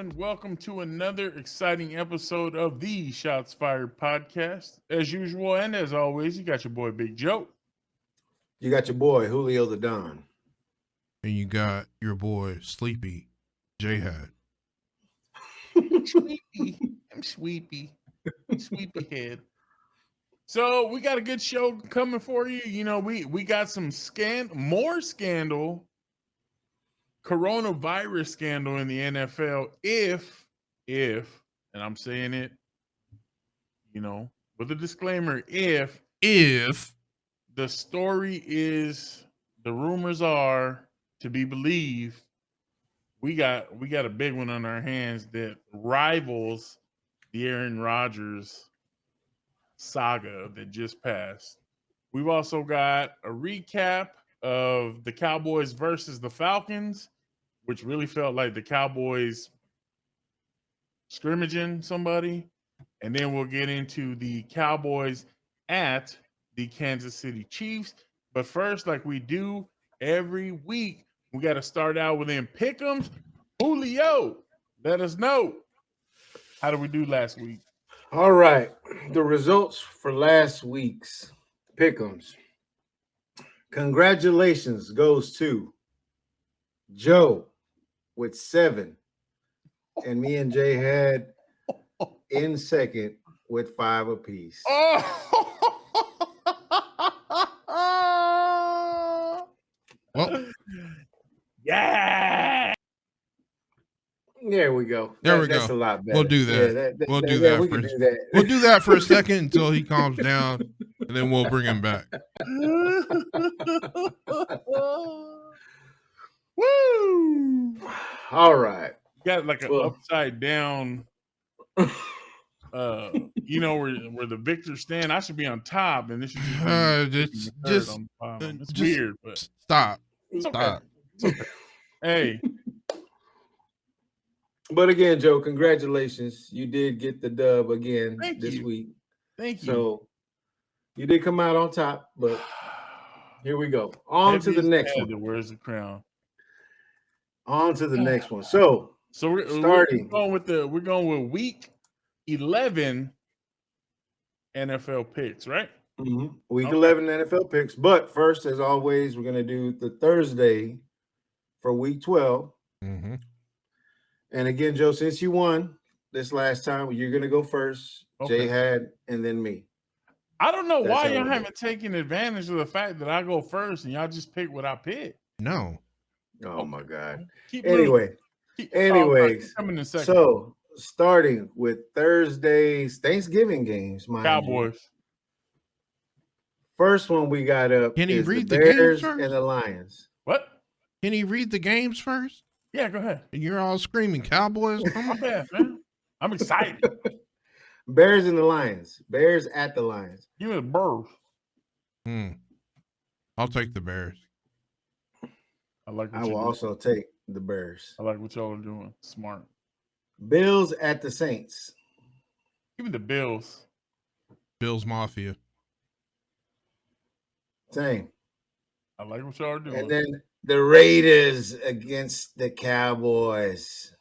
gentlemen, welcome to another exciting episode of the Shots Fired podcast. As usual, and as always, you got your boy Big Joe. You got your boy Julio the Don. And you got your boy Sleepy J-Hat. Sweepy. I'm Sweepy. Sweepy head. So we got a good show coming for you. You know, we got some more scandal, coronavirus scandal in the NFL. If, and I'm saying it, you know, with a disclaimer, if the story is, the rumors are to be believed, we got a big one on our hands that rivals the Aaron Rodgers saga that just passed. We've also got a recap of the Cowboys versus the Falcons, which really felt like the Cowboys scrimmaging somebody. And then we'll get into the Cowboys at the Kansas City Chiefs. But first, like we do every week, we got to start out with them pick'ems. Julio, let us know. How did we do last week? All right. The results for last week's pick'ems. Congratulations goes to Joe with 7. And me and Jay had in second with 5 apiece. Well, yeah. There we go. There we That's go. a lot better. We'll do that. Yeah, We'll do that. We can do that. We'll do that for a second until he calms down, and then we'll bring him back. Woo! All right. Got like an upside down. You know where the victors stand. I should be on top, and this should just on the bottom. It's weird, but stop. It's okay. Stop. It's okay. Hey. But again, Joe, congratulations. You did get the dub again this week. Thank you. So you did come out on top, but here we go. On to the next one. Where's the crown? On to the next one. So we're starting. We're going with week 11 NFL picks, right? Mm-hmm. Week 11 NFL picks. But first, as always, we're going to do the Thursday for week 12. Mm-hmm. And again, Joe, since you won this last time, you're going to go first. Okay. Jay had, and then me. I don't know why y'all haven't taken advantage of the fact that I go first and y'all just pick what I pick. No. Oh, my God. Anyways, so starting with Thursday's Thanksgiving games, my Cowboys. First one we got up. Can he read the Bears games first? And the Lions. What? Can he read the games first? Yeah, go ahead. And you're all screaming Cowboys. My bad, man. I'm excited. Bears and the Lions. Bears at the Lions. Give me the Bears. I'll take the Bears. I will also take the Bears. I like what y'all are doing. Smart. Bills at the Saints. Give me the Bills. Bills Mafia. Same. I like what y'all are doing. And then the Raiders against the Cowboys.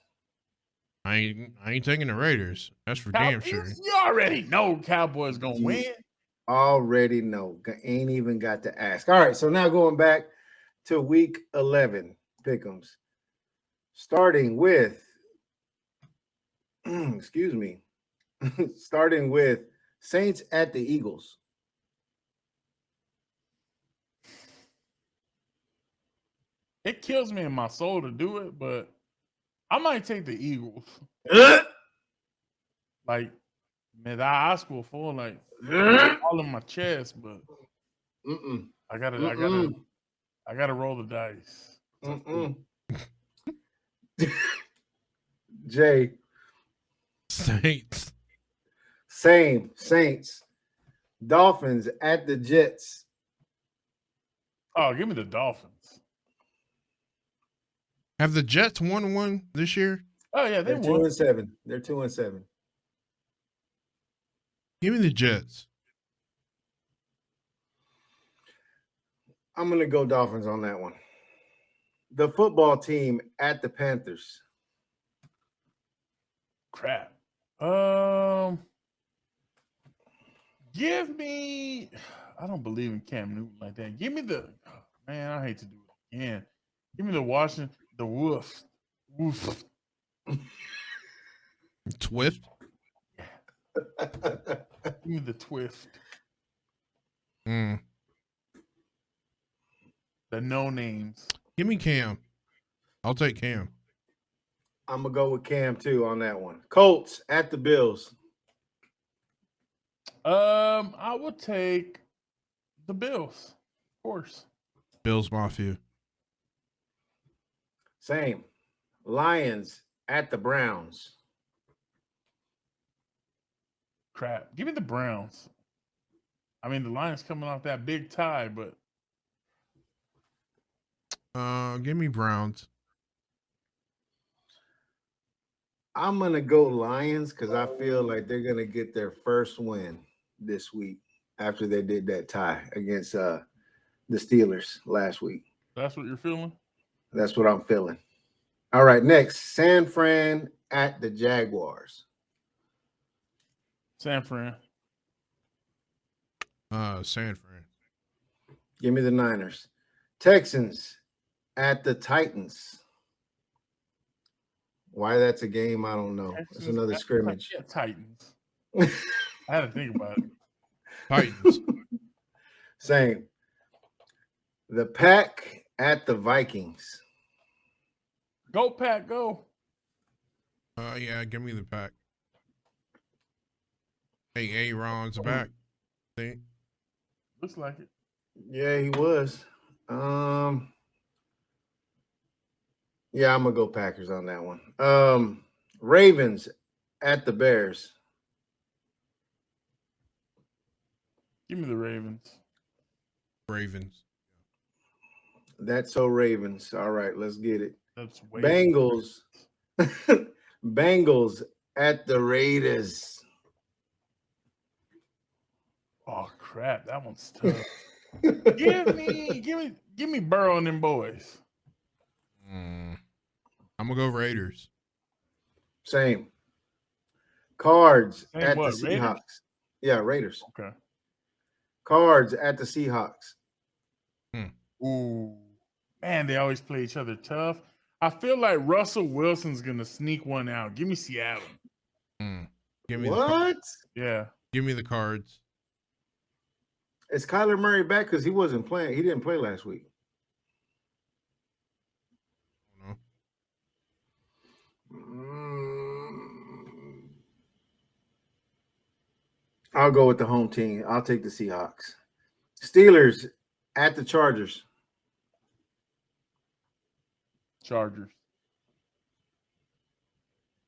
I ain't taking the Raiders. That's for damn sure. You already know Cowboys gonna win. Already know. Ain't even got to ask. All right, so now going back to week 11 pick'ems. Starting with excuse me. Starting with Saints at the Eagles. It kills me in my soul to do it, but I might take the Eagles. Like, man, that eye school full, like all in my chest, but I gotta roll the dice. Jay. Saints. Same. Saints. Dolphins at the Jets. Oh, give me the Dolphins. Have the Jets won one this year? Oh yeah, they're 2-7. They're 2-7. Give me the Jets. I'm gonna go Dolphins on that one. The football team at the Panthers. Crap. Give me. I don't believe in Cam Newton like that. Give me the. Man, I hate to do it again. Give me the Washington. The Wolf. Woof. Twift. Give me the Twift. Mm. The no names. Give me Cam. I'll take Cam. I'm gonna go with Cam too on that one. Colts at the Bills. I would take the Bills, of course. Bills Mafia. Same. Lions at the Browns. Crap. Give me the Browns. I mean, the Lions coming off that big tie, but Give me Browns. I'm gonna go Lions because I feel like they're gonna get their first win this week after they did that tie against the Steelers last week. that's what you're feeling. That's what I'm feeling. All right, next, San Fran at the Jaguars. San Fran. San Fran. Give me the Niners. Texans at the Titans. Why that's a game, I don't know. It's Texans another at the scrimmage. Yeah, Titans. I had to think about it. Titans. Same. The Pack at the Vikings. Go, Pack, go. Yeah, give me the Pack. Hey, Aaron's back. See? Looks like it. Yeah, he was. Yeah, I'm gonna go Packers on that one. Ravens at the Bears. Give me the Ravens. Ravens. That's so Ravens. All right, let's get it. That's way Bengals. Bengals at the Raiders. Oh crap, that one's tough. give me Burrow and them boys. I'm gonna go Raiders. Same. Cards Same at what, the Raiders? Seahawks. Yeah, Raiders. Okay. Cards at the Seahawks. Ooh. Man, they always play each other tough. I feel like Russell Wilson's gonna sneak one out. Give me Seattle. Give me What? Yeah. Give me the Cards. Is Kyler Murray back? Because he wasn't playing. He didn't play last week. I'll go with the home team. I'll take the Seahawks. Steelers at the Chargers. Chargers.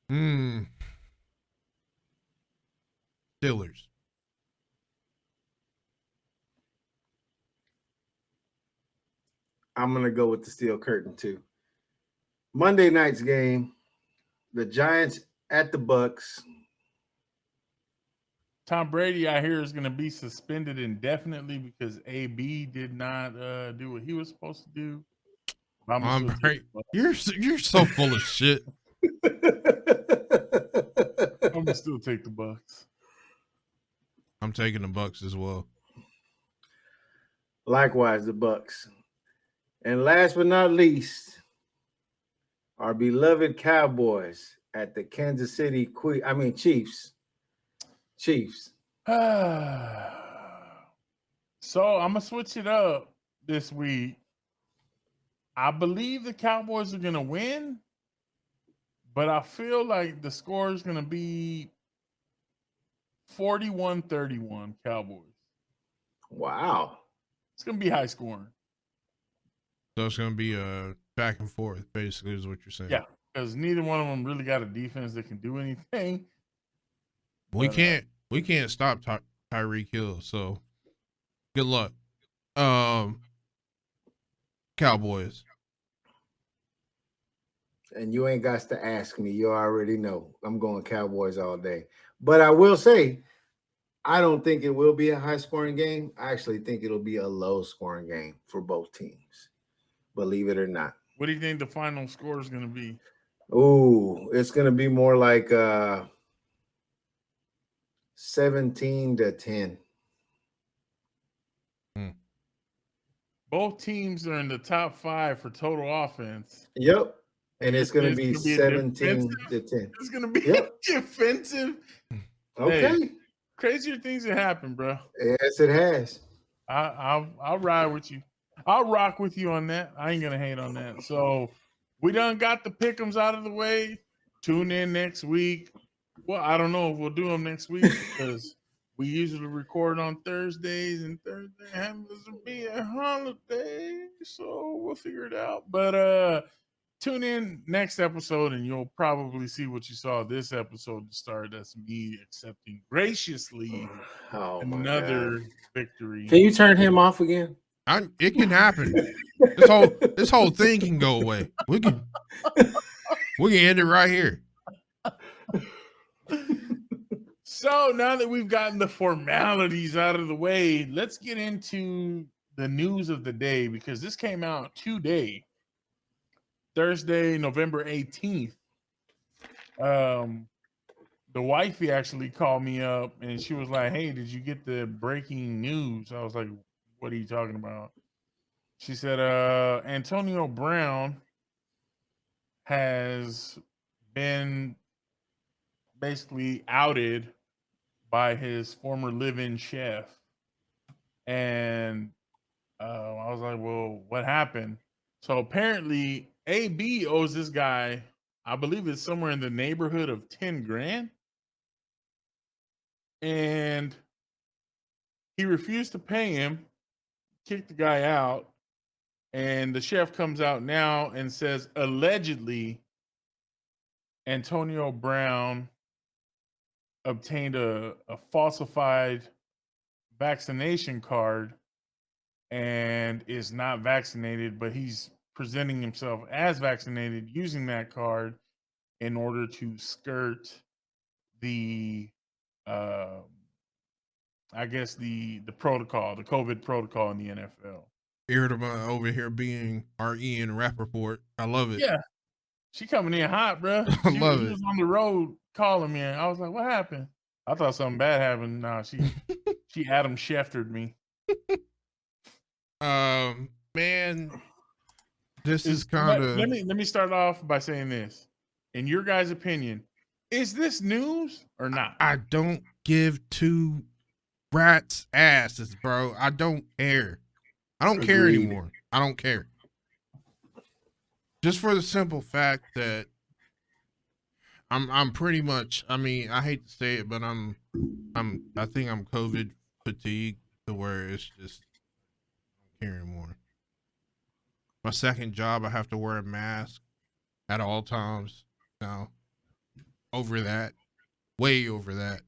Steelers. I'm going to go with the Steel Curtain too. Monday night's game. The Giants at the Bucks. Tom Brady, I hear, is going to be suspended indefinitely because AB did not do what he was supposed to do. You're so full of shit. I'm gonna still take the Bucks. I'm taking the Bucks as well. Likewise, the Bucks. And last but not least, our beloved Cowboys at the Kansas City Chiefs. Chiefs. So I'm gonna switch it up this week. I believe the Cowboys are gonna win, but I feel like the score is gonna be 41-31 Cowboys. Wow. It's gonna be high scoring. So it's gonna be a back and forth, basically, is what you're saying. Yeah, because neither one of them really got a defense that can do anything. We can't stop Tyreek Hill, so good luck. Cowboys. And you ain't got to ask me. You already know. I'm going Cowboys all day. But I will say, I don't think it will be a high-scoring game. I actually think it'll be a low-scoring game for both teams, believe it or not. What do you think the final score is going to be? Ooh, it's gonna be more like 17-10. Both teams are in the top 5 for total offense. Yep. And You're it's gonna saying be it's gonna be a defensive? 17-10. It's gonna be Yep. defensive. Okay. Hey, crazier things that happen, bro. Yes, it has. I'll ride with you. I'll rock with you on that. I ain't gonna hate on that. So we done got the pick'ems out of the way. Tune in next week. Well, I don't know if we'll do them next week because we usually record on Thursdays, and Thursday happens to be a holiday, so we'll figure it out. But tune in next episode, and you'll probably see what you saw this episode to start. That's me accepting graciously another victory. Can you turn him off again? It can happen. This whole thing can go away. We can end it right here. So now that we've gotten the formalities out of the way, let's get into the news of the day, because this came out today, Thursday, November 18th. The wifey actually called me up and she was like, "Hey, did you get the breaking news?" I was like, "What are you talking about?" She said, Antonio Brown has been basically outed by his former live-in chef. And I was like, "Well, what happened?" So apparently AB owes this guy, I believe it's somewhere in the neighborhood of 10 grand. And he refused to pay him, kicked the guy out. And the chef comes out now and says, allegedly, Antonio Brown obtained a falsified vaccination card and is not vaccinated, but he's presenting himself as vaccinated using that card in order to skirt the I guess the protocol, the COVID protocol in the NFL. Heard about over here being our Ian Rappaport. I love it. Yeah, she coming in hot, bro. I love He it. was on the road calling me, and I was like, "What happened?" I thought something bad happened. Nah, she Adam Scheftered me. Man, this is kind of. Let me start off by saying this. In your guys' opinion, is this news or not? I don't give two rats asses, bro. I don't care. I don't care anymore. I don't care. Just for the simple fact that I'm pretty much, I mean, I hate to say it, but I think I'm COVID fatigued to where it's just I don't care anymore. My second job, I have to wear a mask at all times now. Over that, way over that.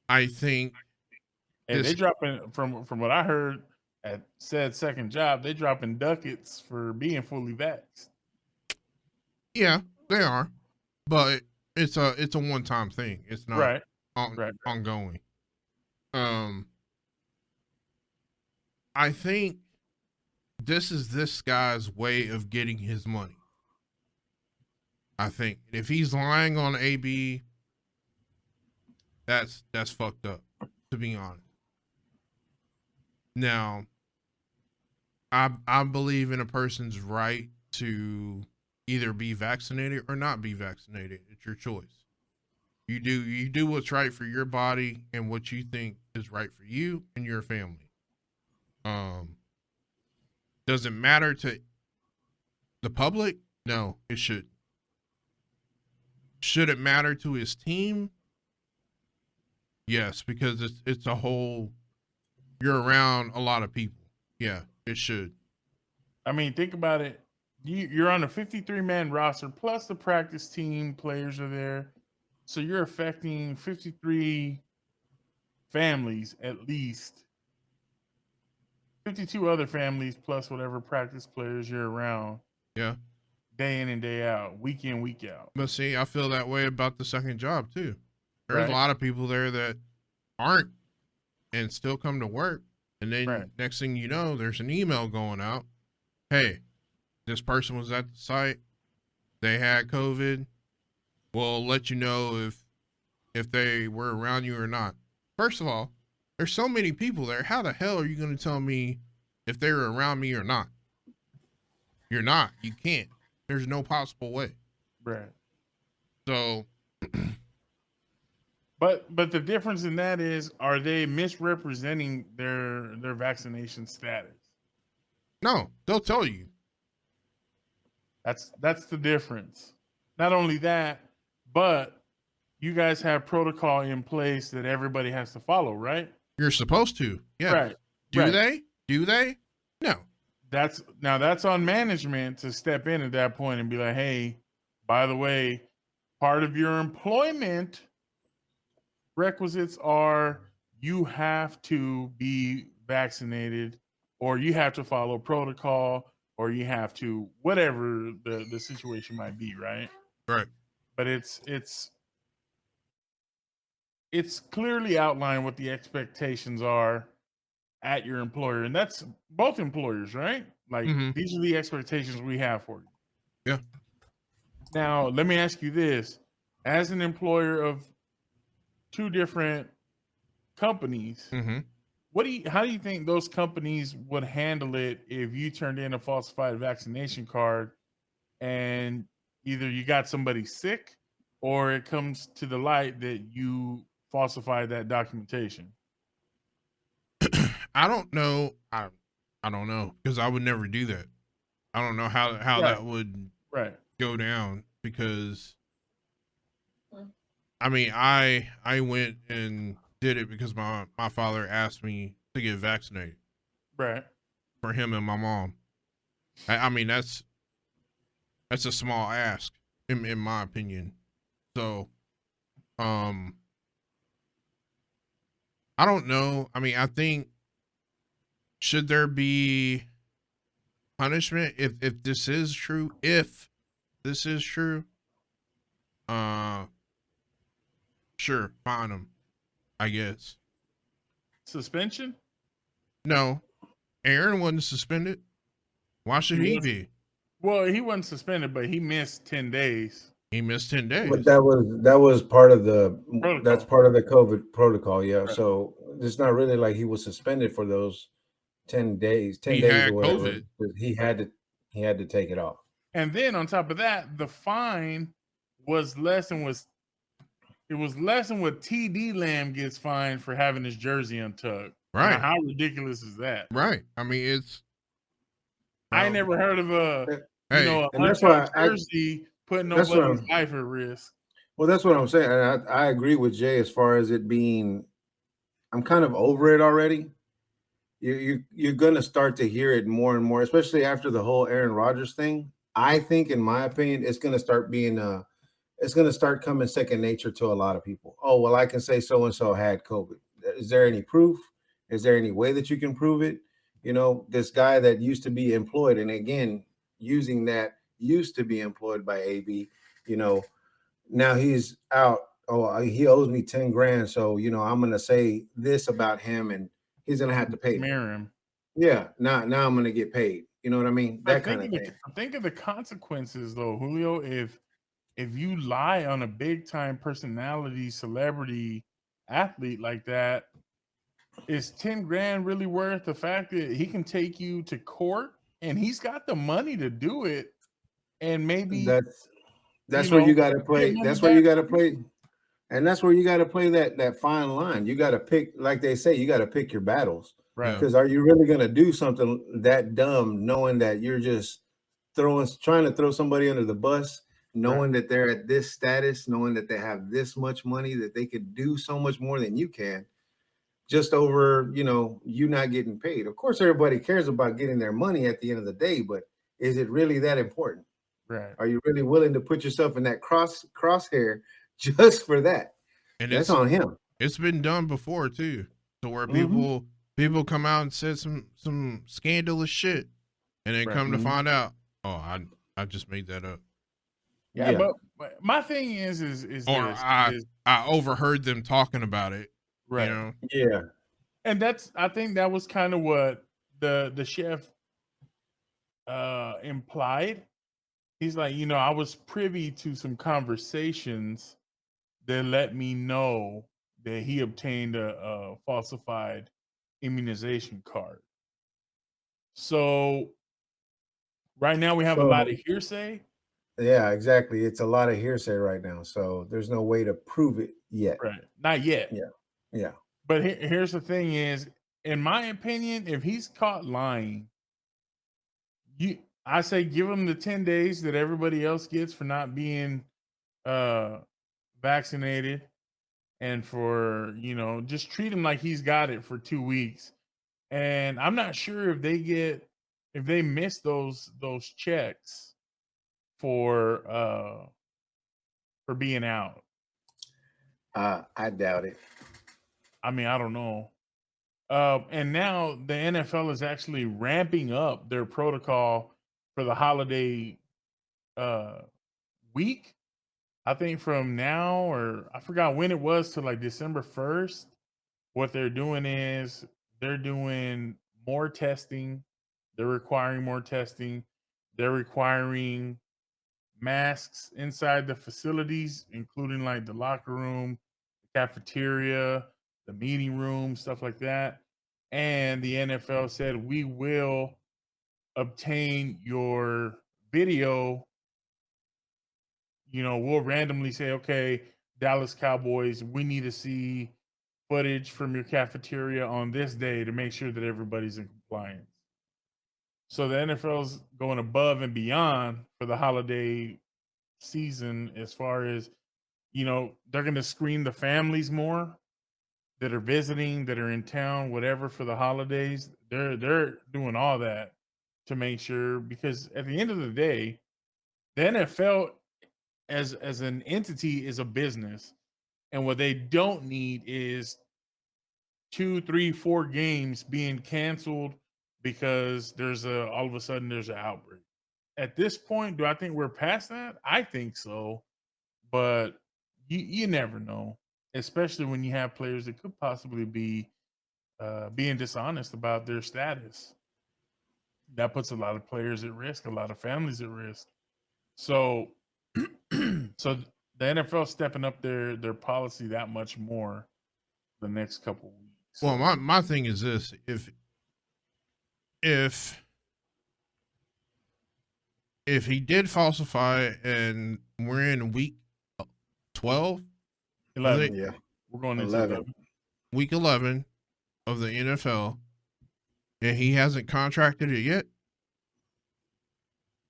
I think they dropping from what I heard at said second job, they dropping ducats for being fully vaxxed. Yeah, they are, but it's a one-time thing. It's not ongoing. I think this is this guy's way of getting his money. I think if he's lying on AB, that's fucked up, to be honest. Now, I believe in a person's right to either be vaccinated or not be vaccinated. It's your choice. You do what's right for your body and what you think is right for you and your family. Does it matter to the public? No, it should. Should it matter to his team? Yes, because it's a whole. You're around a lot of people. Yeah, it should. I mean, think about it. You're on a 53-man roster, plus the practice team players are there. So you're affecting 53 families at least. 52 other families plus whatever practice players you're around. Yeah. Day in and day out, week in, week out. But see, I feel that way about the second job too. There's a lot of people there that aren't and still come to work. And then next thing you know, there's an email going out hey, this person was at the site, they had COVID. We'll let you know if they were around you or not. First of all, there's so many people there. How the hell are you going to tell me if they were around me or not? You're not. You can't. There's no possible way. Right. So, but the difference in that is, are they misrepresenting their vaccination status? no, they'll tell you. That's the difference. Not only that, but you guys have protocol in place that everybody has to follow, right? You're supposed to. Yeah. Right. Do right. they? Do they? No. That's on management to step in at that point and be like, hey, by the way, part of your employment requisites are you have to be vaccinated, or you have to follow protocol, or you have to whatever the situation might be, right? Right. But it's clearly outlined what the expectations are at your employer, and that's both employers, right? Like these are the expectations we have for you. Yeah. Now, let me ask you this: as an employer of two different companies, how do you think those companies would handle it if you turned in a falsified vaccination card and either you got somebody sick or it comes to the light that you falsified that documentation? I don't know. I don't know, because I would never do that. I don't know how that would go down, because I mean, I went and did it because my father asked me to get vaccinated. Right. For him and my mom. I mean, that's a small ask in my opinion. So, I don't know. I mean, I think, should there be punishment if this is true? If this is true, sure, fine them, I guess. Suspension? No, Aaron wasn't suspended. Why should he be? Well, he wasn't suspended, but he missed 10 days. He missed 10 days. But that was part of the protocol. That's part of the COVID protocol. Yeah. Right. So it's not really like he was suspended for those 10 days, 10 days or whatever. COVID. He had to take it off. And then on top of that, the fine was less than what TD Lamb gets fined for having his jersey untucked. Right. Now, how ridiculous is that? Right. I mean, it's. I never heard of a untucked jersey putting nobody's life at risk. Well, that's what I'm saying. And I agree with Jay as far as it being. I'm kind of over it already. You're going to start to hear it more and more, especially after the whole Aaron Rodgers thing. I think, in my opinion, it's going to start being it's going to start coming second nature to a lot of people. Oh, well, I can say so-and-so had COVID. Is there any proof? Is there any way that you can prove it? You know, this guy that used to be employed, and again, using that used to be employed by AB, you know, now he's out. Oh, he owes me 10 grand. So, you know, I'm going to say this about him and he's going to have to pay me. Him. Yeah. Now I'm going to get paid. You know what I mean? That kind of thing. Think of the consequences though, Julio, if you lie on a big time personality, celebrity, athlete like that, is 10 grand really worth the fact that he can take you to court and he's got the money to do it? And maybe that's where you got to play. That's where you got to play. And that's where you got to play that fine line. You got to pick, like they say, you got to pick your battles. Right. Because are you really going to do something that dumb, knowing that you're just trying to throw somebody under the bus, knowing that they're at this status, knowing that they have this much money, that they could do so much more than you can, just over, you know, you not getting paid. Of course, everybody cares about getting their money at the end of the day, but is it really that important? Right. Are you really willing to put yourself in that crosshair just for that? And that's on him. It's been done before too, to where people come out and said some scandalous shit, and then come to find out, oh, I just made that up. Yeah. But my thing is I overheard them talking about it. Right. You know? Yeah. And I think that was kind of what the chef implied. He's like, I was privy to some conversations that let me know that he obtained a falsified immunization card. So right now we have a lot of hearsay. Yeah, exactly. It's a lot of hearsay right now. So there's no way to prove it yet. Right. Not yet. Yeah. Yeah. But here's the thing is, in my opinion, if he's caught lying, I say give him the 10 days that everybody else gets for not being vaccinated, and for, just treat him like he's got it for 2 weeks. And I'm not sure if they miss those checks for being out. I doubt it. I mean, I don't know. And now the NFL is actually ramping up their protocol for the holiday week. I think from now, or I forgot when it was, to like December 1st. What they're doing is they're doing more testing. They're requiring more testing. They're requiring masks inside the facilities, including like the locker room, the cafeteria, the meeting room, stuff like that. And the NFL said, we will obtain your video. We'll randomly say, okay, Dallas Cowboys, we need to see footage from your cafeteria on this day to make sure that everybody's in compliance. So the NFL's going above and beyond for the holiday season, as far as, they're going to screen the families more that are visiting, that are in town, whatever, for the holidays. They're doing all that to make sure, because at the end of the day, the NFL as an entity is a business, and what they don't need is 2, 3, 4 games being canceled because all of a sudden there's an outbreak. At this point, do I think we're past that? I think so, but you never know, especially when you have players that could possibly be being dishonest about their status. That puts a lot of players at risk, a lot of families at risk. So, so the NFL stepping up their policy that much more the next couple weeks. Well, my thing is this: if he did falsify and we're in week 12, 11, Yeah. we're going into 11. week 11 of the NFL, and he hasn't contracted it yet,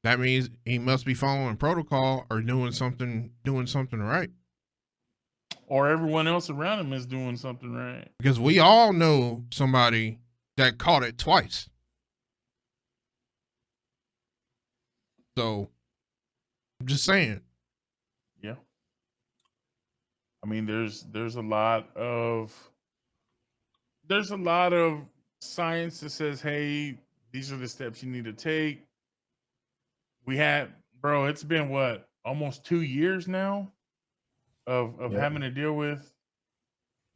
that means he must be following protocol or doing something right. Or everyone else around him is doing something right. Because we all know somebody that caught it twice. So, I'm just saying. Yeah. I mean, there's a lot of science that says, hey, these are the steps you need to take. It's been what, almost 2 years now of having to deal with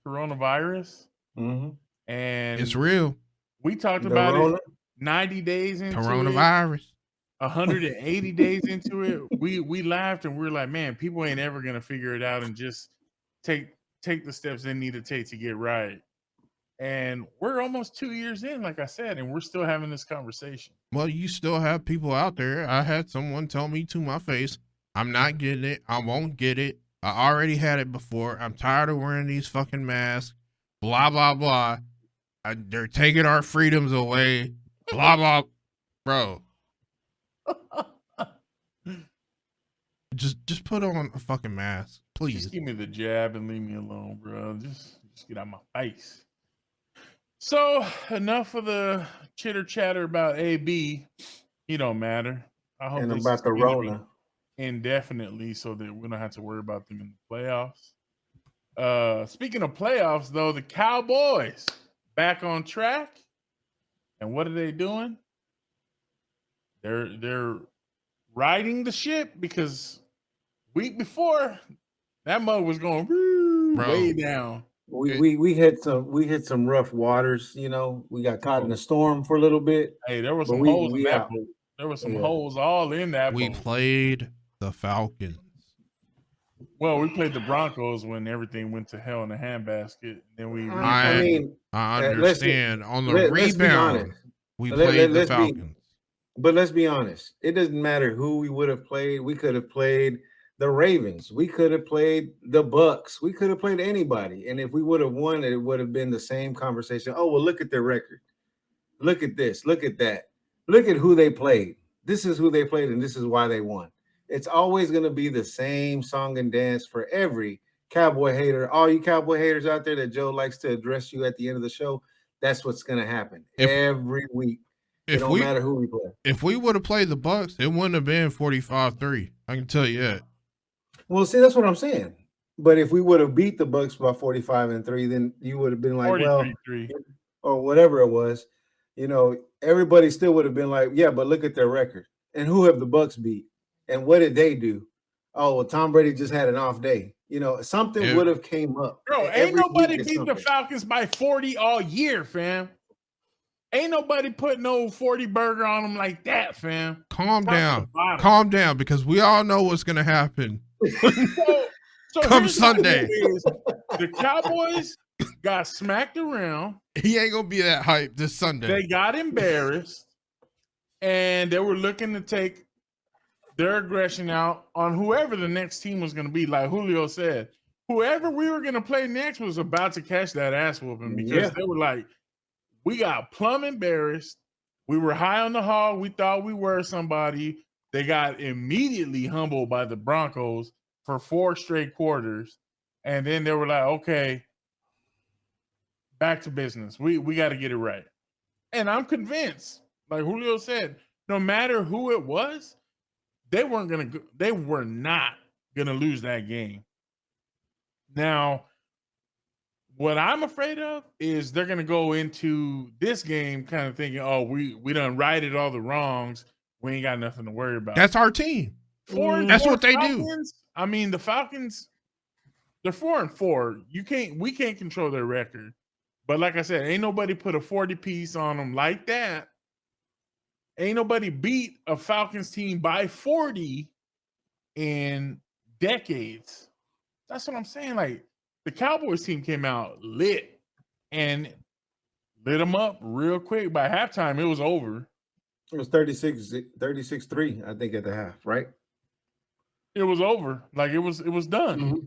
coronavirus. Mm-hmm. And it's real. We talked about it 90 days into coronavirus. 180 days into it. We laughed and we were like, man, people ain't ever gonna figure it out and just take the steps they need to take to get right. And we're almost 2 years in, like I said, and we're still having this conversation. Well, you still have people out there. I had someone tell me to my face, I'm not getting it. I won't get it. I already had it before. I'm tired of wearing these fucking masks. Blah, blah, blah. They're taking our freedoms away. Blah, blah. Bro. Just put on a fucking mask, please. Just give me the jab and leave me alone, bro. Just get out my face. So, enough of the chitter chatter about AB. He don't matter. I hope and about the Rona indefinitely, so that we don't have to worry about them in the playoffs. Speaking of playoffs, though, the Cowboys back on track. And what are they doing? They're riding the ship, because week before that mug was going way down. We hit some rough waters. We got caught in a storm for a little bit. Hey, there was some holes in that boat. There were some Yeah. holes all in that. We boat. played the Falcons. Well, we played the Broncos when everything went to hell in a handbasket. Then we I mean, I let's understand. On the let's be rebound, honest. we Let- played the let's be- Falcons. But let's be honest. It doesn't matter who we would have played. We could have played the Ravens. We could have played the Bucks. We could have played anybody. And if we would have won, it would have been the same conversation. Oh, well, look at their record. Look at this. Look at that. Look at who they played. This is who they played, and this is why they won. It's always going to be the same song and dance for every Cowboy hater. All you Cowboy haters out there that Joe likes to address you at the end of the show, that's what's going to happen every week. It don't matter who we play. If we would have played the Bucks, it wouldn't have been 45-3. I can tell you that. Well, see, that's what I'm saying. But if we would have beat the Bucks by 45-3, then you would have been like, well, 43-3. or whatever it was. You know, everybody still would have been like, yeah, but look at their record. And who have the Bucks beat? And what did they do? Oh, well, Tom Brady just had an off day. You know, something would have came up. Bro, ain't nobody beat the Falcons by 40 all year, fam. Ain't nobody put no 40 burger on them like that, fam. Calm down, because we all know what's going to happen. So come Sunday. The Cowboys got smacked around. He ain't going to be that hype this Sunday. They got embarrassed, and they were looking to take their aggression out on whoever the next team was going to be. Like Julio said, whoever we were going to play next was about to catch that ass whooping because they were like, we got plumb embarrassed. We were high on the hog. We thought we were somebody. They got immediately humbled by the Broncos for 4 straight quarters. And then they were like, okay, back to business. We got to get it right. And I'm convinced, like Julio said, no matter who it was, they were not gonna lose that game. Now, what I'm afraid of is they're gonna go into this game kind of thinking, oh, we done righted all the wrongs. We ain't got nothing to worry about. That's our team. That's what they do. I mean, the Falcons, they're 4-4. We can't control their record. But like I said, ain't nobody put a 40 piece on them like that. Ain't nobody beat a Falcons team by 40 in decades. That's what I'm saying. Like, the Cowboys team came out lit and lit them up real quick. By halftime, it was over. It was 36-3, I think, at the half, right? It was over. Like, it was done. Mm-hmm.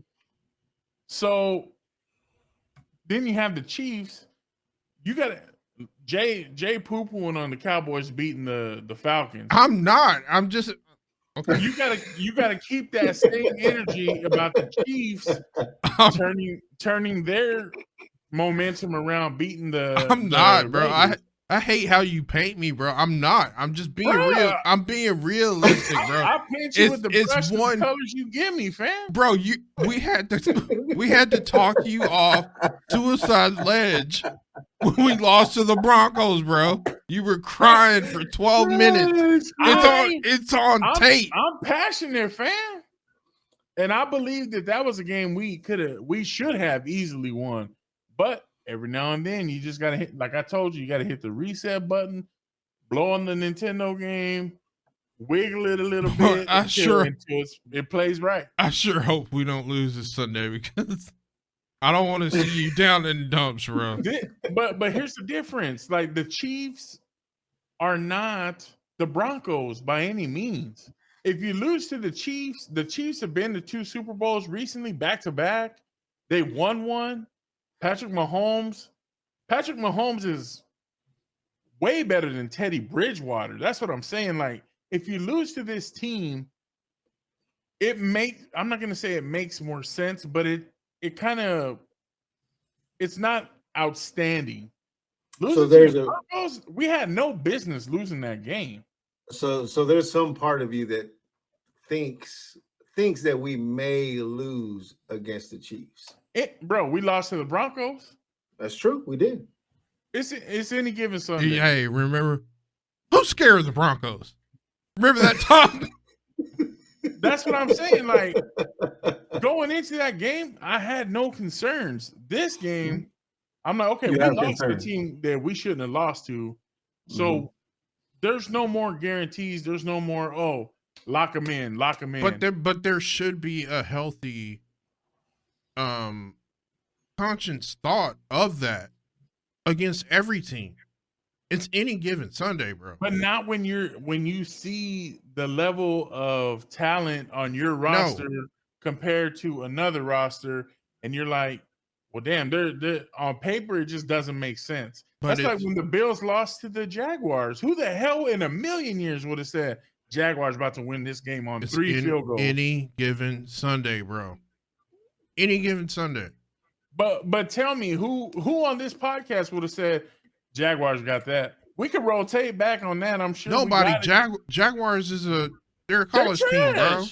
So then you have the Chiefs. You got Jay poo-pooing on the Cowboys beating the Falcons. I'm not. I'm just okay. You gotta keep that same energy about the Chiefs turning their momentum around, beating the. I'm not, bro. Raiders. I hate how you paint me, bro. I'm not. I'm just being real. I'm being realistic, bro. I paint you with the brush of the colors you give me, fam. Bro, we had to talk you off suicide ledge when we lost to the Broncos, bro. You were crying for 12 minutes. It's on tape. I'm passionate, fam. And I believe that was a game we should have easily won. But every now and then, you just got to hit, like I told you got to hit the reset button, blow on the Nintendo game, wiggle it a little bit until it plays right. I sure hope we don't lose this Sunday because I don't want to see you down in the dumps, bro. But here's the difference. Like, the Chiefs are not the Broncos by any means. If you lose to the Chiefs have been to 2 Super Bowls recently, back-to-back. They won one. Patrick Mahomes is way better than Teddy Bridgewater. That's what I'm saying. Like, if you lose to this team, I'm not going to say it makes more sense, but it kind of, it's not outstanding. We had no business losing that game. So there's some part of you that thinks that we may lose against the Chiefs. Bro, we lost to the Broncos. That's true. We did. It's any given Sunday. Hey, remember, who's scared of the Broncos? Remember that time? That's what I'm saying. Like, going into that game, I had no concerns. This game, I'm like, okay, we lost to a team that we shouldn't have lost to. So there's no more guarantees. There's no more, lock them in. But there should be a healthy conscious thought of that against every team. It's any given Sunday, bro. But not when you see the level of talent on your roster compared to another roster, and you're like, well, damn, they're on paper, it just doesn't make sense. But That's like when the Bills lost to the Jaguars. Who the hell in a million years would have said Jaguars about to win this game on 3 field goals? Any given Sunday, bro. Any given Sunday. But tell me, who on this podcast would have said Jaguars got that? We could rotate back on that. I'm sure nobody. Jaguars they're a college team, bro.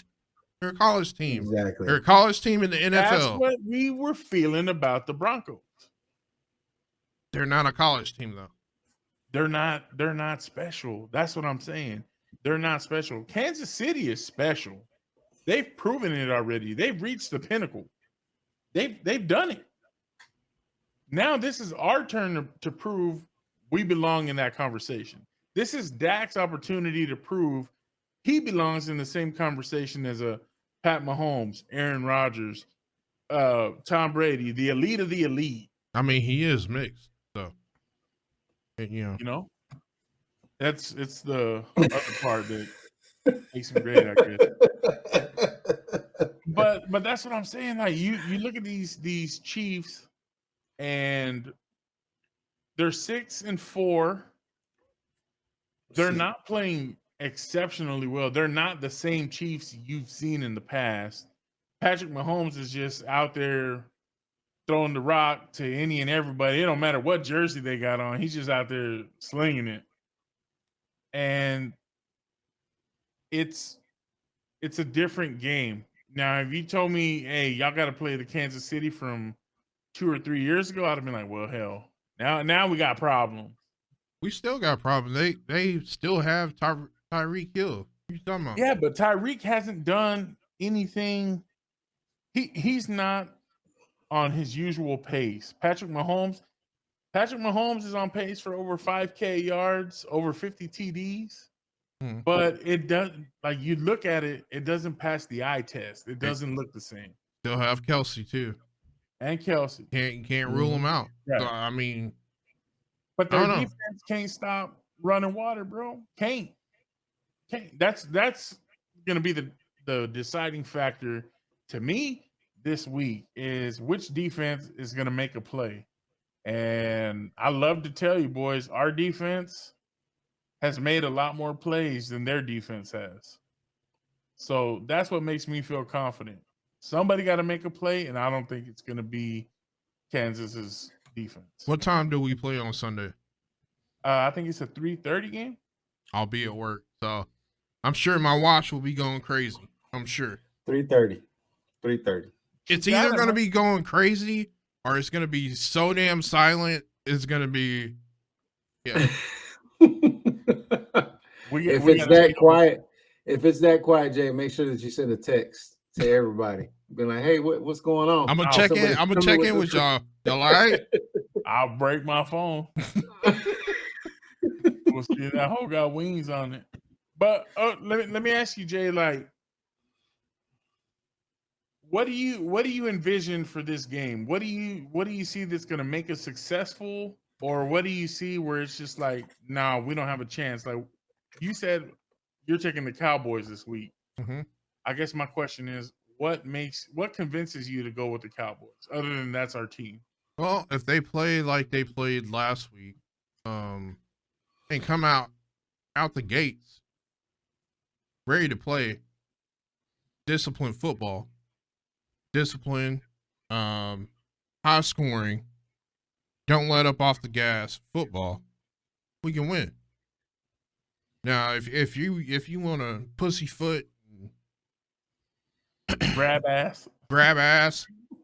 They're a college team. Exactly. They're a college team in the NFL. That's what we were feeling about the Broncos. They're not a college team, though. They're not special. That's what I'm saying. They're not special. Kansas City is special. They've proven it already. They've reached the pinnacle. They've done it. Now this is our turn to prove we belong in that conversation. This is Dak's opportunity to prove he belongs in the same conversation as a Pat Mahomes, Aaron Rodgers, Tom Brady, the elite of the elite. I mean, he is mixed, so you know. It's the other part that makes him great, I guess. But that's what I'm saying. Like you look at these Chiefs, and they're 6-4. They're not playing exceptionally well. They're not the same Chiefs you've seen in the past. Patrick Mahomes is just out there throwing the rock to any and everybody. It don't matter what jersey they got on. He's just out there slinging it. And it's a different game. Now, if you told me, hey, y'all got to play the Kansas City from 2 or 3 years ago, I'd have been like, well, hell. Now we got problems. We still got problems. They still have Tyreek Hill. What are you talking about? Yeah, but Tyreek hasn't done anything. He's not on his usual pace. Patrick Mahomes is on pace for over 5K yards, over 50 TDs. But it doesn't, like, you look at it, it doesn't pass the eye test. It doesn't look the same. Still have Kelsey too. And Kelsey. Can't rule them out. Right. So, I mean, but their defense can't stop running water, bro. Can't. That's gonna be the deciding factor to me this week is which defense is gonna make a play. And I love to tell you, boys, our defense has made a lot more plays than their defense has. So that's what makes me feel confident. Somebody got to make a play, and I don't think it's going to be Kansas's defense. What time do we play on Sunday? I think it's a 3:30 game. I'll be at work, so I'm sure my watch will be going crazy. I'm sure. 3:30. It's either going to be going crazy or it's going to be so damn silent. It's going to be, yeah. If it's that quiet, Jay, make sure that you send a text to everybody. Be like, hey, what's going on? I'm gonna check in. I'm gonna check in with y'all. Y'all all right? I'll break my phone. We'll see that whole got wings on it. But let me ask you, Jay. Like, what do you envision for this game? What do you see that's gonna make us successful, or what do you see where it's just like, nah, we don't have a chance? Like you said, you're taking the Cowboys this week. Mm-hmm. I guess my question is, what convinces you to go with the Cowboys, other than that's our team? Well, if they play like they played last week, and come out the gates ready to play disciplined football, high scoring, don't let up off the gas football, we can win. Now, if you want to pussyfoot, grab ass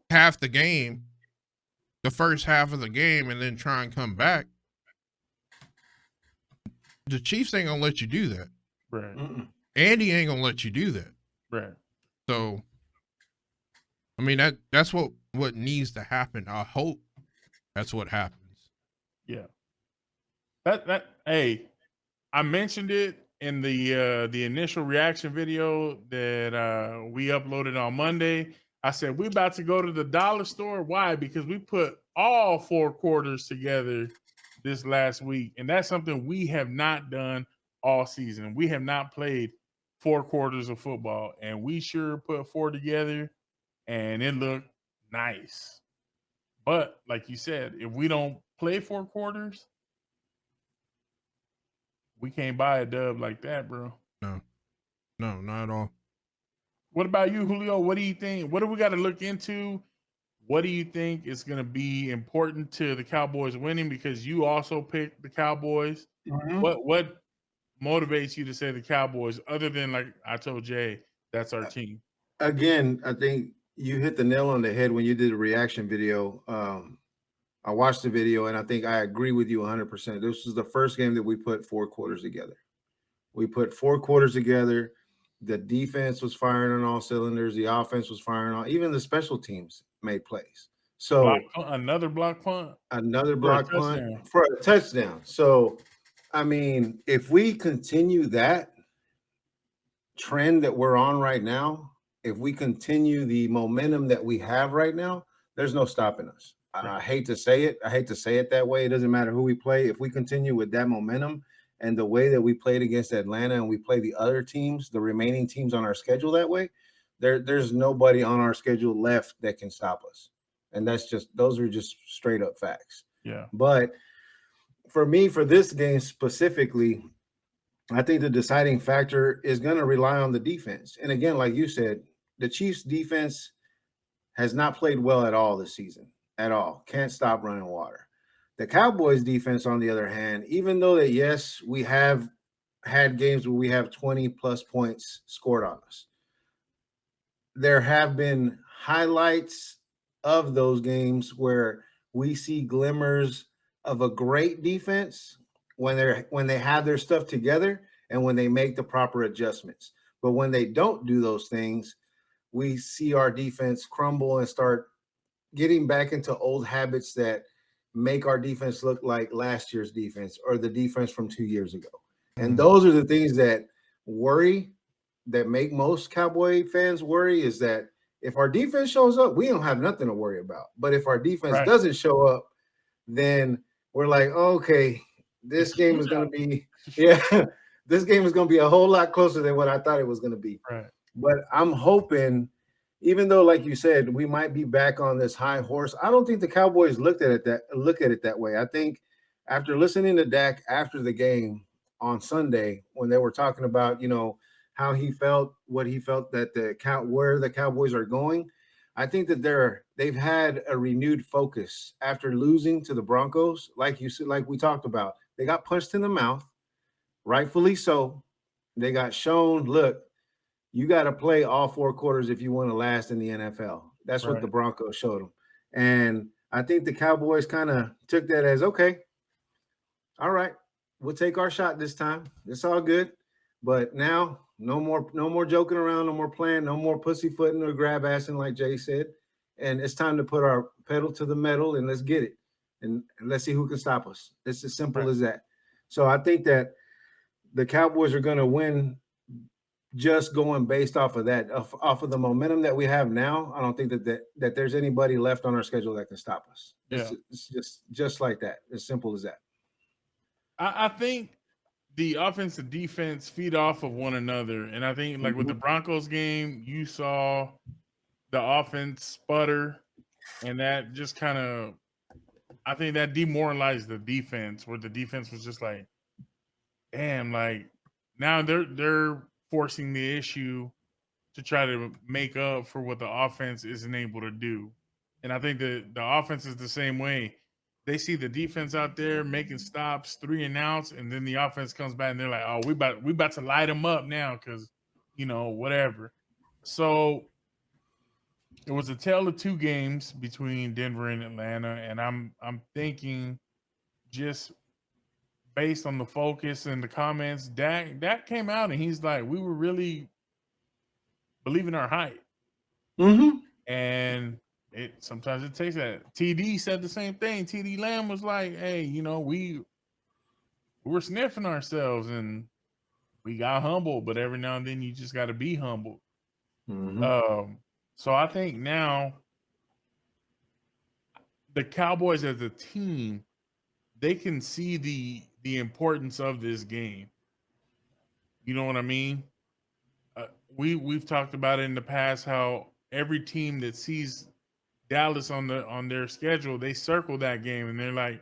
half the game, the first half of the game, and then try and come back, the Chiefs ain't gonna let you do that. Right. Andy ain't gonna let you do that. Right. So, I mean that's what needs to happen. I hope that's what happens. Yeah. Hey. I mentioned it in the initial reaction video that we uploaded on Monday. I said we're about to go to the dollar store. Why? Because we put all 4 quarters together this last week, and that's something we have not done all season. We have not played 4 quarters of football, and we sure put 4 together, and it looked nice. But like you said, if we don't play 4 quarters, we can't buy a dub like that, bro. No, not at all. What about you, Julio? What do you think? What do we got to look into? What do you think is going to be important to the Cowboys winning? Because you also picked the Cowboys. Mhm. What motivates you to say the Cowboys, other than like I told Jay, that's our team? Again, I think you hit the nail on the head when you did a reaction video. I watched the video, and I think I agree with you 100%. This was the first game that we put 4 quarters together. We put 4 quarters together. The defense was firing on all cylinders. The offense was firing on. Even the special teams made plays. So Another block punt another for a block punt touchdown. for a touchdown. So, I mean, if we continue that trend that we're on right now, if we continue the momentum that we have right now, there's no stopping us. I hate to say it. I hate to say it that way. It doesn't matter who we play. If we continue with that momentum and the way that we played against Atlanta and we play the other teams, the remaining teams on our schedule that way, there's nobody on our schedule left that can stop us. And those are just straight up facts. Yeah. But for me, for this game specifically, I think the deciding factor is going to rely on the defense. And again, like you said, the Chiefs defense has not played well at all this season, at all. Can't stop running water. The Cowboys defense, on the other hand, even though that, yes, we have had games where we have 20 plus points scored on us, there have been highlights of those games where we see glimmers of a great defense when they have their stuff together and when they make the proper adjustments. But when they don't do those things, we see our defense crumble and start getting back into old habits that make our defense look like last year's defense or the defense from 2 years ago. And those are the things that worry, that make most Cowboy fans worry, is that if our defense shows up, we don't have nothing to worry about. But if our defense doesn't show up, then we're like, okay, this game is going to be, this game is going to be a whole lot closer than what I thought it was going to be. Right. But I'm hoping, even though, like you said, we might be back on this high horse, I don't think the Cowboys look at it that way. I think after listening to Dak after the game on Sunday, when they were talking about, how he felt, what he felt that where the Cowboys are going, I think that they've had a renewed focus after losing to the Broncos. Like you said, like we talked about, they got punched in the mouth, rightfully so. They got shown, look, you got to play all 4 quarters if you want to last in the NFL. That's what the Broncos showed them. And I think the Cowboys kind of took that as, okay, all right, we'll take our shot this time. It's all good. But now, no more joking around, no more playing, no more pussyfooting or grab assing, like Jay said. And it's time to put our pedal to the metal and let's get it. And let's see who can stop us. It's as simple as that. So I think that the Cowboys are going to win just going based off of that, off of the momentum that we have now. I don't think that there's anybody left on our schedule that can stop us. It's just like that. As simple as that. I think the offense and defense feed off of one another. And I think, like with the Broncos game, you saw the offense sputter, and that just kind of, I think that demoralized the defense, where the defense was just like, damn, like now they're forcing the issue to try to make up for what the offense isn't able to do. And I think the offense is the same way. They see the defense out there making stops, 3 and outs, and then the offense comes back and they're like, "Oh, we about to light them up now because, whatever." So it was a tale of 2 games between Denver and Atlanta, and I'm thinking, just based on the focus and the comments, Dak came out and he's like, "We were really believing our hype," and sometimes it takes that. TD said the same thing. TD Lamb was like, "Hey, we were sniffing ourselves and we got humbled, but every now and then you just got to be humbled. So I think now the Cowboys as a team, they can see the importance of this game. You know what I mean? We've talked about it in the past how every team that sees Dallas on their schedule, they circle that game and they're like,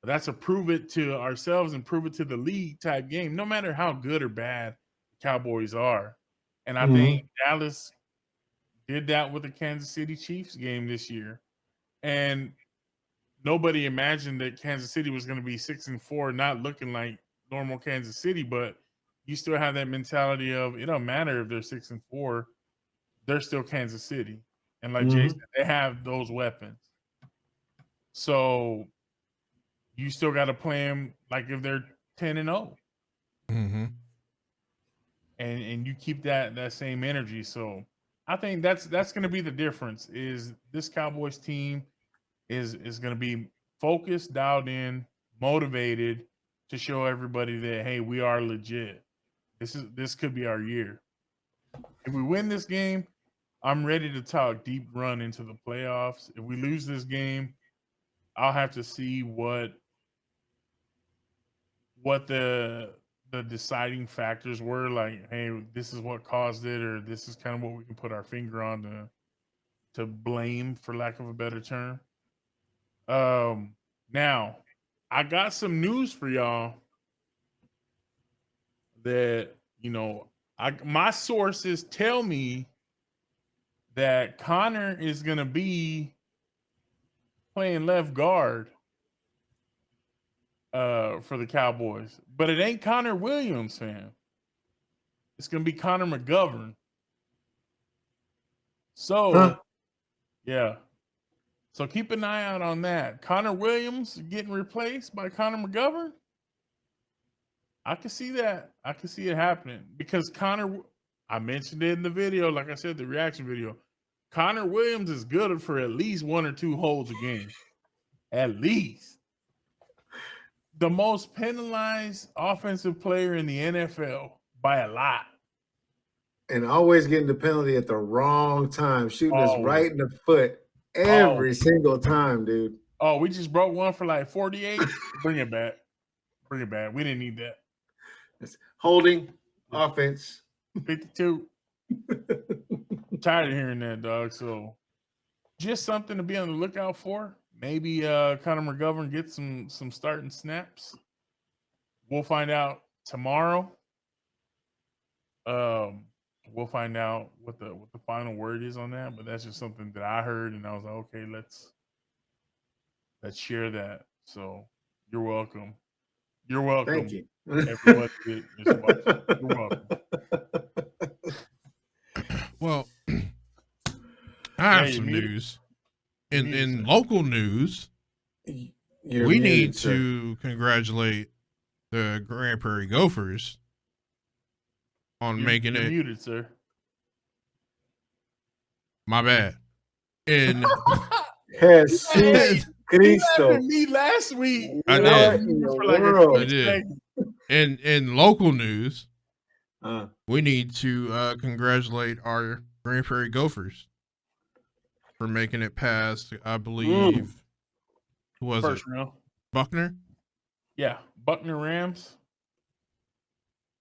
that's a prove it to ourselves and prove it to the league type game, no matter how good or bad the Cowboys are. And I think Dallas did that with the Kansas City Chiefs game this year. And nobody imagined that Kansas City was going to be 6-4, not looking like normal Kansas City, but you still have that mentality of it don't matter if they're 6-4, they're still Kansas City. And like Jason, they have those weapons. So you still got to play them like if they're 10-0. And you keep that same energy. So I think that's going to be the difference. Is this Cowboys team is going to be focused, dialed in, motivated to show everybody that hey, we are legit. This could be our year. If we win this game, I'm ready to talk deep run into the playoffs. If we lose this game, I'll have to see what the deciding factors were. Like, hey, this is what caused it, or this is kind of what we can put our finger on to blame, for lack of a better term. Now, I got some news for y'all that, you know, my sources tell me that Connor is going to be playing left guard for the Cowboys. But it ain't Connor Williams, fam. It's going to be Connor McGovern. So, yeah. So keep an eye out on that. Connor Williams getting replaced by Connor McGovern? I can see that. I can see it happening because Connor, I mentioned it in the video, like I said, the reaction video. Connor Williams is good for at least 1 or 2 holds a game. At least. The most penalized offensive player in the NFL by a lot. And always getting the penalty at the wrong time, shooting us right in the foot every single time, dude. Oh, we just broke one for like 48. Bring it back. Bring it back. We didn't need that. It's holding offense. 52. Tired of hearing that, dog. So just something to be on the lookout for. Maybe Connor McGovern gets some starting snaps. We'll find out tomorrow. We'll find out what the final word is on that, but that's just something that I heard, and I was like, okay, let's share that. So you're welcome. You're welcome. Thank you. Everybody that is watching. You're welcome. Well, I have some news. In local news, we need to congratulate the Grand Prairie Gophers on making it. Muted, sir. My bad. In Jesus Cristo. Me last week. I did. I did. In local news, we need to congratulate our Grand Prairie Gophers for making it past, I believe, who was First it? round. Buckner? Yeah, Buckner Rams.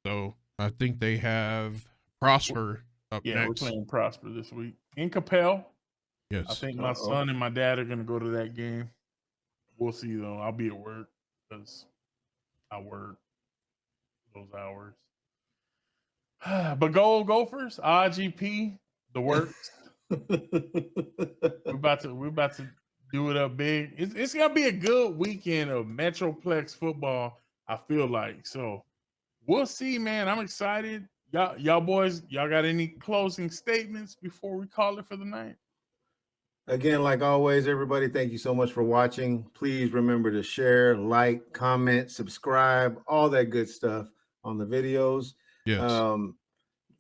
So I think they have Prosper up next. Yeah, we're playing Prosper this week. In Capel. Yes. I think my son and my dad are going to go to that game. We'll see, though. I'll be at work because I work those hours. But go Gophers, IGP, the works. We're about to do it up big. It's gonna be a good weekend of Metroplex football, I feel like. So we'll see, man. I'm excited. Y'all boys, y'all got any closing statements before we call it for the night? Again, like always, everybody, thank you so much for watching. Please remember to share, like, comment, subscribe, all that good stuff on the videos. Yes.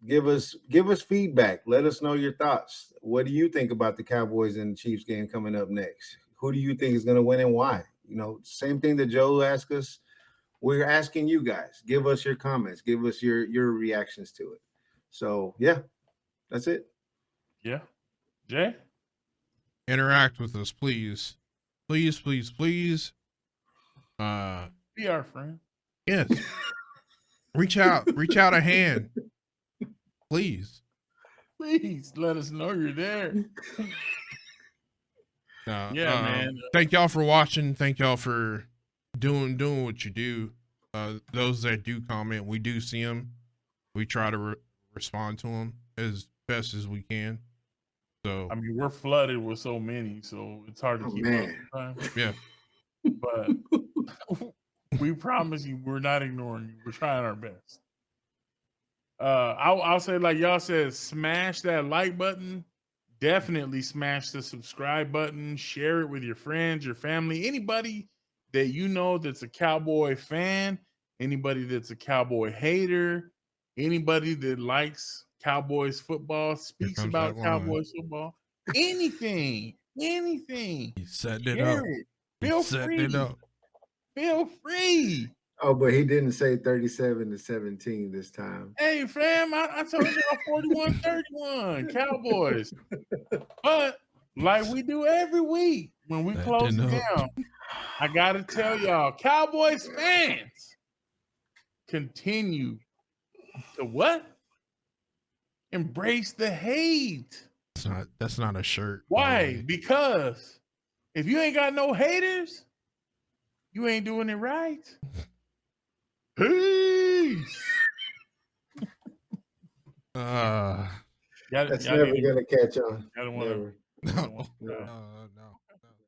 Give us feedback. Let us know your thoughts. What do you think about the Cowboys and the Chiefs game coming up next? Who do you think is going to win and why? You know, same thing that Joe asked us. we're asking you guys. Give us your comments. Give us your reactions to it. So yeah, that's it. Yeah. Jay? Interact with us, please. Please, please, please. Be our friend. Yes. Reach out a hand. Please. Please let us know you're there. Yeah, man. Thank y'all for watching. Thank y'all for doing what you do. Those that do comment, we do see them. We try to respond to them as best as we can. So I mean, we're flooded with so many, so it's hard to keep up sometimes. Yeah. But we promise you, we're not ignoring you. We're trying our best. I'll say, like y'all said, smash that like button. Definitely smash the subscribe button. Share it with your friends, your family, anybody that you know that's a Cowboy fan, anybody that's a Cowboy hater, anybody that likes Cowboys football, speaks about Cowboys football, anything. He's setting it Share up. it. Feel free. Feel free. Oh, but he didn't say 37-17 this time. Hey, fam, I told y'all 41-31 Cowboys. But like we do every week when we close it down, I got to tell y'all, Cowboys fans, continue to what? Embrace the hate. That's not a shirt. Why? Because if you ain't got no haters, you ain't doing it right. Peace. That's never gonna catch on. Never. No.